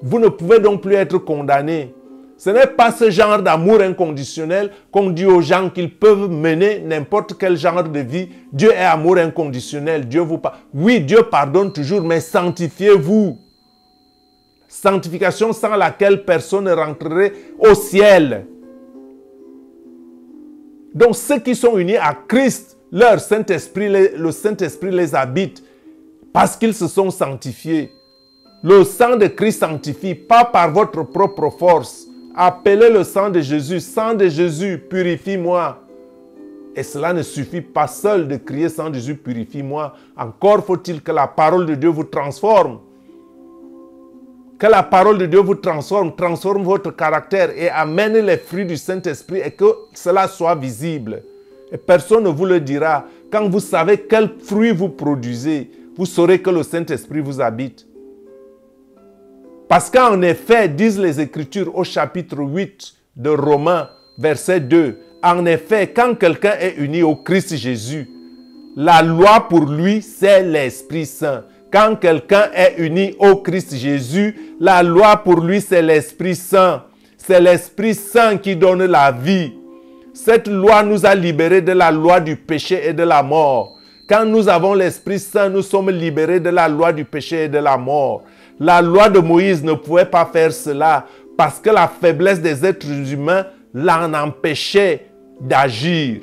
Vous ne pouvez donc plus être condamnés. Ce n'est pas ce genre d'amour inconditionnel qu'on dit aux gens qu'ils peuvent mener n'importe quel genre de vie. Dieu est amour inconditionnel. Oui, Dieu pardonne toujours, mais sanctifiez-vous. Sanctification sans laquelle personne ne rentrerait au ciel. Donc ceux qui sont unis à Christ, leur Saint-Esprit, le Saint-Esprit les habite parce qu'ils se sont sanctifiés. Le sang de Christ sanctifie, pas par votre propre force. Appelez le sang de Jésus. Sang de Jésus, purifie-moi. Et cela ne suffit pas seul de crier sang de Jésus, purifie-moi. Encore faut-il que la parole de Dieu vous transforme. Que la parole de Dieu vous transforme votre caractère et amène les fruits du Saint-Esprit et que cela soit visible. Et personne ne vous le dira. Quand vous savez quel fruit vous produisez, vous saurez que le Saint-Esprit vous habite. Parce qu'en effet, disent les Écritures au chapitre 8 de Romains, verset 2, en effet, quand quelqu'un est uni au Christ Jésus, la loi pour lui, c'est l'Esprit Saint. Quand quelqu'un est uni au Christ Jésus, la loi pour lui, c'est l'Esprit Saint. C'est l'Esprit Saint qui donne la vie. Cette loi nous a libérés de la loi du péché et de la mort. Quand nous avons l'Esprit Saint, nous sommes libérés de la loi du péché et de la mort. La loi de Moïse ne pouvait pas faire cela parce que la faiblesse des êtres humains l'en empêchait d'agir.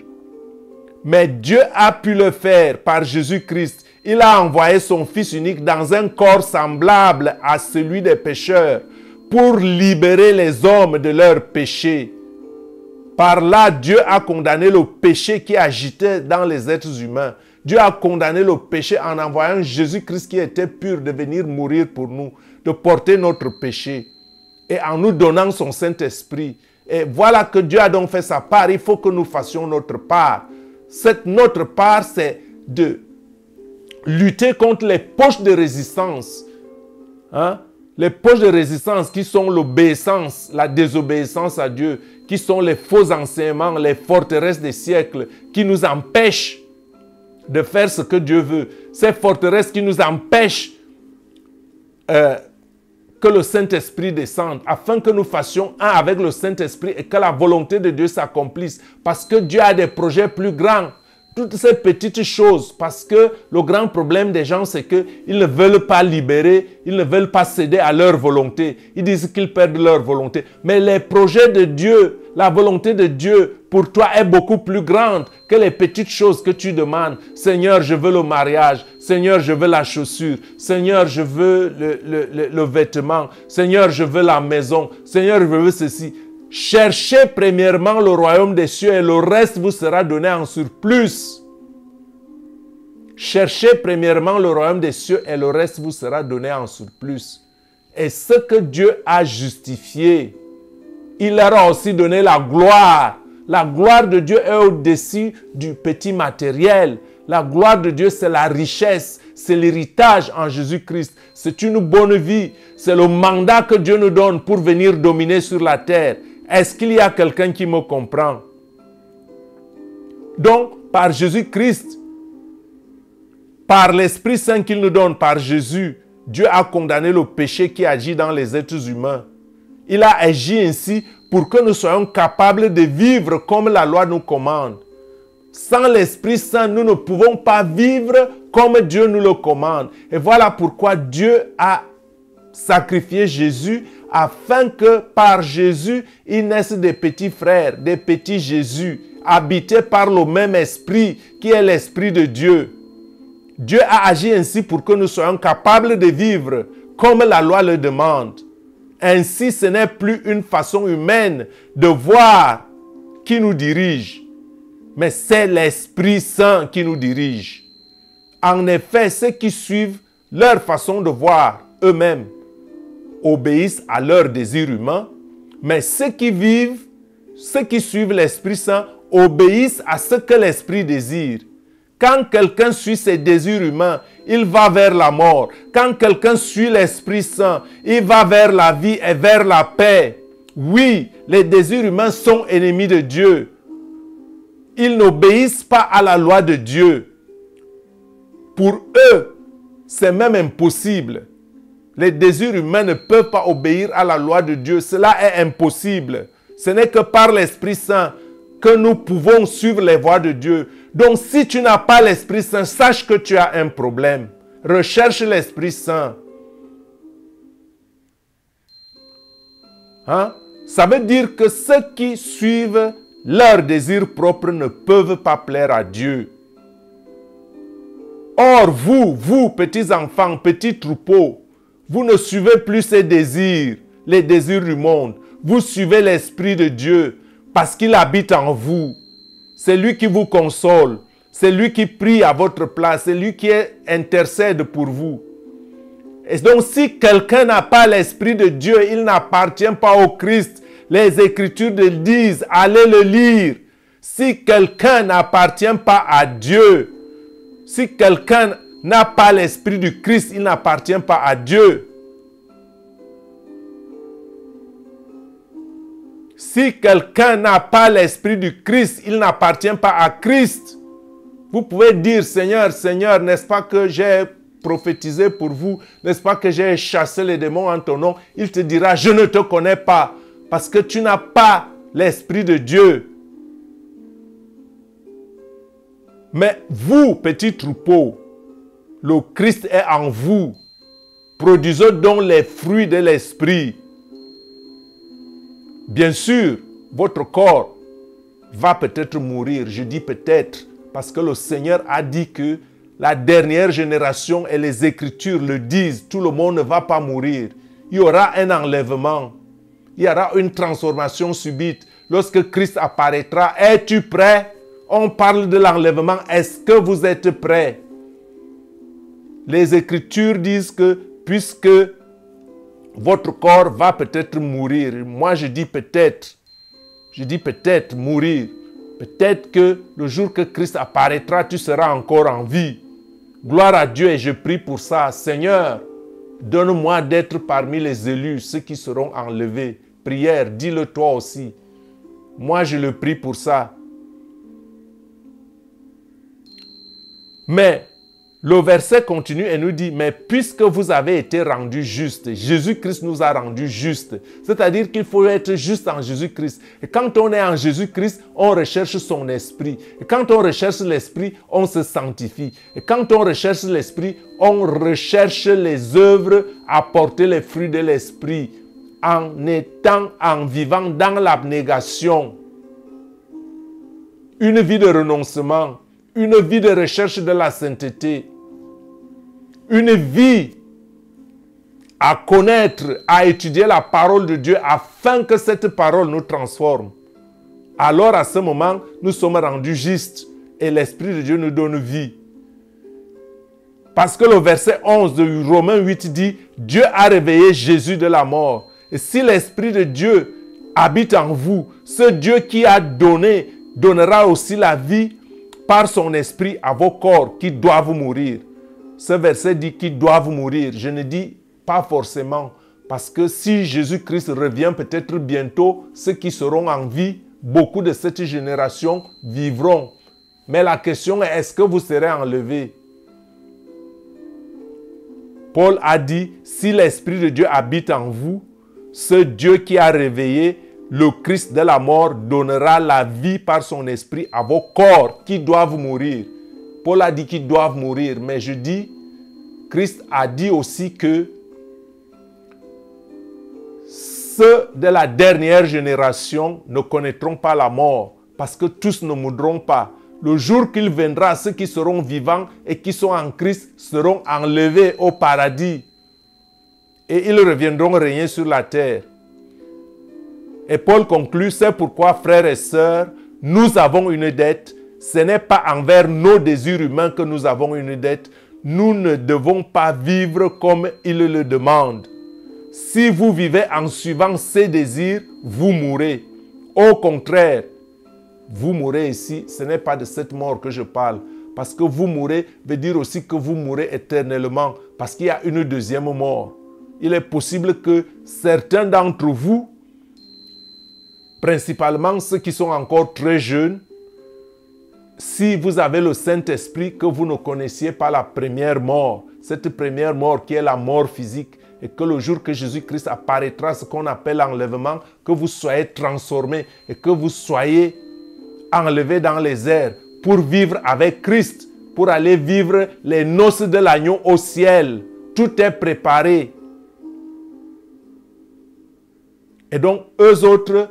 Mais Dieu a pu le faire par Jésus-Christ. Il a envoyé son Fils unique dans un corps semblable à celui des pécheurs pour libérer les hommes de leurs péchés. Par là, Dieu a condamné le péché qui agitait dans les êtres humains. Dieu a condamné le péché en envoyant Jésus-Christ qui était pur de venir mourir pour nous, de porter notre péché et en nous donnant son Saint-Esprit. Et voilà que Dieu a donc fait sa part. Il faut que nous fassions notre part. Notre part, c'est de lutter contre les poches de résistance. Les poches de résistance qui sont l'obéissance, la désobéissance à Dieu, qui sont les faux enseignements, les forteresses des siècles, qui nous empêchent de faire ce que Dieu veut. Ces forteresses qui nous empêchent que le Saint-Esprit descende, afin que nous fassions un avec le Saint-Esprit et que la volonté de Dieu s'accomplisse. Parce que Dieu a des projets plus grands. Toutes ces petites choses, parce que le grand problème des gens, c'est qu'ils ne veulent pas libérer, ils ne veulent pas céder à leur volonté. Ils disent qu'ils perdent leur volonté. Mais les projets de Dieu, la volonté de Dieu pour toi est beaucoup plus grande que les petites choses que tu demandes. Seigneur, je veux le mariage. Seigneur, je veux la chaussure. Seigneur, je veux le vêtement. Seigneur, je veux la maison. Seigneur, je veux ceci. Cherchez premièrement le royaume des cieux et le reste vous sera donné en surplus. Cherchez premièrement le royaume des cieux et le reste vous sera donné en surplus. Et ce que Dieu a justifié, il leur a aussi donné la gloire. La gloire de Dieu est au-dessus du petit matériel. La gloire de Dieu, c'est la richesse, c'est l'héritage en Jésus-Christ. C'est une bonne vie. C'est le mandat que Dieu nous donne pour venir dominer sur la terre. Est-ce qu'il y a quelqu'un qui me comprend? Donc, par Jésus-Christ, par l'Esprit Saint qu'il nous donne, par Jésus, Dieu a condamné le péché qui agit dans les êtres humains. Il a agi ainsi pour que nous soyons capables de vivre comme la loi nous commande. Sans l'Esprit Saint, nous ne pouvons pas vivre comme Dieu nous le commande. Et voilà pourquoi Dieu a sacrifié Jésus afin que par Jésus, il naisse des petits frères, des petits Jésus, habités par le même esprit qui est l'Esprit de Dieu. Dieu a agi ainsi pour que nous soyons capables de vivre comme la loi le demande. Ainsi, ce n'est plus une façon humaine de voir qui nous dirige, mais c'est l'Esprit Saint qui nous dirige. En effet, ceux qui suivent leur façon de voir eux-mêmes obéissent à leurs désirs humains, mais ceux qui suivent l'Esprit Saint obéissent à ce que l'Esprit désire. Quand quelqu'un suit ses désirs humains, il va vers la mort. Quand quelqu'un suit l'Esprit Saint, il va vers la vie et vers la paix. Oui, les désirs humains sont ennemis de Dieu. Ils n'obéissent pas à la loi de Dieu. Pour eux, c'est même impossible. Les désirs humains ne peuvent pas obéir à la loi de Dieu. Cela est impossible. Ce n'est que par l'Esprit Saint que nous pouvons suivre les voies de Dieu. Donc, si tu n'as pas l'Esprit Saint, sache que tu as un problème. Recherche l'Esprit Saint. Ça veut dire que ceux qui suivent leurs désirs propres ne peuvent pas plaire à Dieu. Or, vous, petits enfants, petits troupeaux, vous ne suivez plus ces désirs, les désirs du monde. Vous suivez l'Esprit de Dieu parce qu'il habite en vous. C'est lui qui vous console. C'est lui qui prie à votre place. C'est lui qui intercède pour vous. Et donc, si quelqu'un n'a pas l'Esprit de Dieu, il n'appartient pas au Christ. Les Écritures le disent, allez le lire. Si quelqu'un n'appartient pas à Dieu, si quelqu'un n'a pas l'esprit du Christ, il n'appartient pas à Dieu. Si quelqu'un n'a pas l'esprit du Christ, il n'appartient pas à Christ. Vous pouvez dire, Seigneur, Seigneur, n'est-ce pas que j'ai prophétisé pour vous? N'est-ce pas que j'ai chassé les démons en ton nom? Il te dira, je ne te connais pas, parce que tu n'as pas l'esprit de Dieu. Mais vous, petits troupeaux, le Christ est en vous. Produisez donc les fruits de l'esprit. Bien sûr, votre corps va peut-être mourir. Je dis peut-être, parce que le Seigneur a dit que la dernière génération et les Écritures le disent, tout le monde ne va pas mourir. Il y aura un enlèvement. Il y aura une transformation subite. Lorsque Christ apparaîtra, es-tu prêt? On parle de l'enlèvement. Est-ce que vous êtes prêts? Les Écritures disent que puisque votre corps va peut-être mourir. Moi, je dis peut-être. Je dis peut-être mourir. Peut-être que le jour que Christ apparaîtra, tu seras encore en vie. Gloire à Dieu et je prie pour ça. Seigneur, donne-moi d'être parmi les élus, ceux qui seront enlevés. Prière, dis-le toi aussi. Moi, je le prie pour ça. Mais le verset continue et nous dit, mais puisque vous avez été rendus justes, Jésus-Christ nous a rendus justes. C'est-à-dire qu'il faut être juste en Jésus-Christ. Et quand on est en Jésus-Christ, on recherche son esprit. Et quand on recherche l'esprit, on se sanctifie. Et quand on recherche l'esprit, on recherche les œuvres à porter les fruits de l'esprit. En vivant dans l'abnégation. Une vie de renoncement. Une vie de recherche de la sainteté. Une vie à connaître, à étudier la parole de Dieu afin que cette parole nous transforme. Alors à ce moment, nous sommes rendus justes et l'Esprit de Dieu nous donne vie. Parce que le verset 11 de Romains 8 dit, Dieu a réveillé Jésus de la mort. Et si l'Esprit de Dieu habite en vous, ce Dieu qui a donné, donnera aussi la vie par son esprit à vos corps qui doivent mourir. Ce verset dit qu'ils doivent mourir. Je ne dis pas forcément. Parce que si Jésus-Christ revient peut-être bientôt, ceux qui seront en vie, beaucoup de cette génération vivront. Mais la question est, est-ce que vous serez enlevés? Paul a dit, si l'Esprit de Dieu habite en vous, ce Dieu qui a réveillé le Christ de la mort donnera la vie par son esprit à vos corps qui doivent mourir. Paul a dit qu'ils doivent mourir, mais je dis, Christ a dit aussi que ceux de la dernière génération ne connaîtront pas la mort, parce que tous ne mourront pas. Le jour qu'il viendra, ceux qui seront vivants et qui sont en Christ seront enlevés au paradis. Et ils reviendront régner sur la terre. Et Paul conclut, c'est pourquoi, frères et sœurs, nous avons une dette. Ce n'est pas envers nos désirs humains que nous avons une dette. Nous ne devons pas vivre comme il le demande. Si vous vivez en suivant ces désirs, vous mourrez. Au contraire, vous mourrez ici. Ce n'est pas de cette mort que je parle. Parce que vous mourrez veut dire aussi que vous mourrez éternellement. Parce qu'il y a une deuxième mort. Il est possible que certains d'entre vous, principalement ceux qui sont encore très jeunes, si vous avez le Saint-Esprit, que vous ne connaissiez pas la première mort, cette première mort qui est la mort physique, et que le jour que Jésus-Christ apparaîtra, ce qu'on appelle l'enlèvement, que vous soyez transformés et que vous soyez enlevés dans les airs pour vivre avec Christ, pour aller vivre les noces de l'agneau au ciel. Tout est préparé. Et donc, eux autres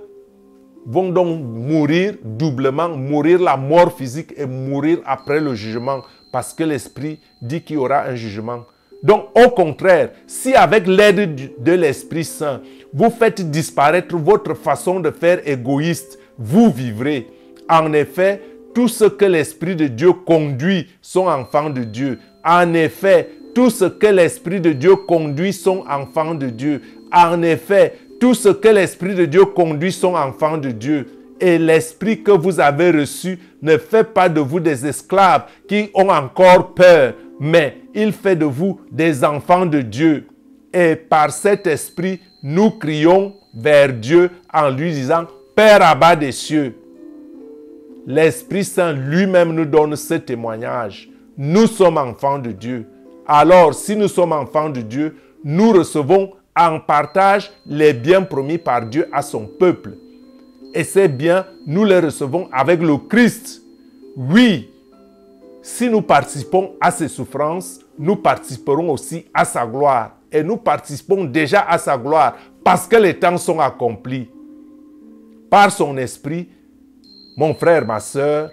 vont donc mourir doublement, mourir la mort physique et mourir après le jugement, parce que l'Esprit dit qu'il y aura un jugement. Donc, au contraire, si avec l'aide de l'Esprit Saint, vous faites disparaître votre façon de faire égoïste, vous vivrez. En effet, tout ce que l'Esprit de Dieu conduit sont enfants de Dieu. En effet, tout ce que l'Esprit de Dieu conduit sont enfants de Dieu. En effet, tout ce que l'Esprit de Dieu conduit sont enfants de Dieu. Et l'esprit que vous avez reçu ne fait pas de vous des esclaves qui ont encore peur, mais il fait de vous des enfants de Dieu. Et par cet esprit, nous crions vers Dieu en lui disant « Père Abba des cieux ». L'Esprit Saint lui-même nous donne ce témoignage. Nous sommes enfants de Dieu. Alors, si nous sommes enfants de Dieu, nous recevons en partage les biens promis par Dieu à son peuple. Et ces biens, nous les recevons avec le Christ. Oui, si nous participons à ses souffrances, nous participerons aussi à sa gloire. Et nous participons déjà à sa gloire parce que les temps sont accomplis. Par son esprit, mon frère, ma sœur,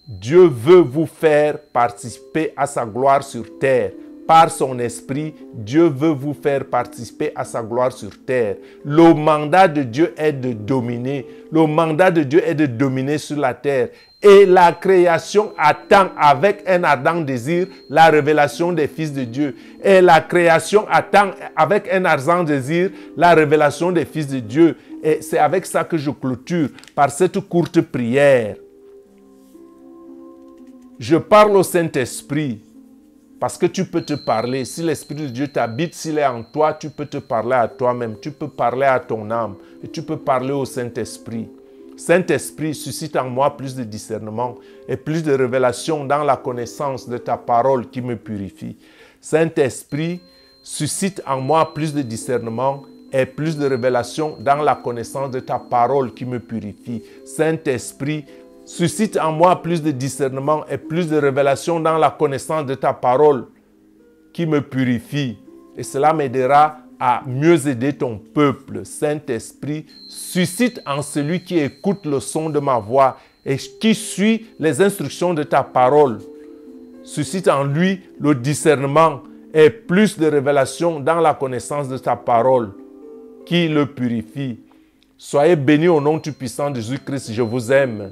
Dieu veut vous faire participer à sa gloire sur terre. Par son esprit, Dieu veut vous faire participer à sa gloire sur terre. Le mandat de Dieu est de dominer. Le mandat de Dieu est de dominer sur la terre. Et la création attend avec un ardent désir la révélation des fils de Dieu. Et la création attend avec un ardent désir la révélation des fils de Dieu. Et c'est avec ça que je clôture par cette courte prière. Je parle au Saint-Esprit parce que tu peux te parler. Si l'Esprit de Dieu t'habite, s'il est en toi, tu peux te parler à toi-même. Tu peux parler à ton âme et tu peux parler au Saint-Esprit. Saint-Esprit, suscite en moi plus de discernement et plus de révélation dans la connaissance de ta parole qui me purifie. Saint-Esprit, suscite en moi plus de discernement et plus de révélation dans la connaissance de ta parole qui me purifie. Saint-Esprit, suscite en moi plus de discernement et plus de révélation dans la connaissance de ta parole qui me purifie. Et cela m'aidera à mieux aider ton peuple. Saint-Esprit, suscite en celui qui écoute le son de ma voix et qui suit les instructions de ta parole. Suscite en lui le discernement et plus de révélation dans la connaissance de ta parole qui le purifie. Soyez bénis au nom du puissant de Jésus-Christ. Je vous aime.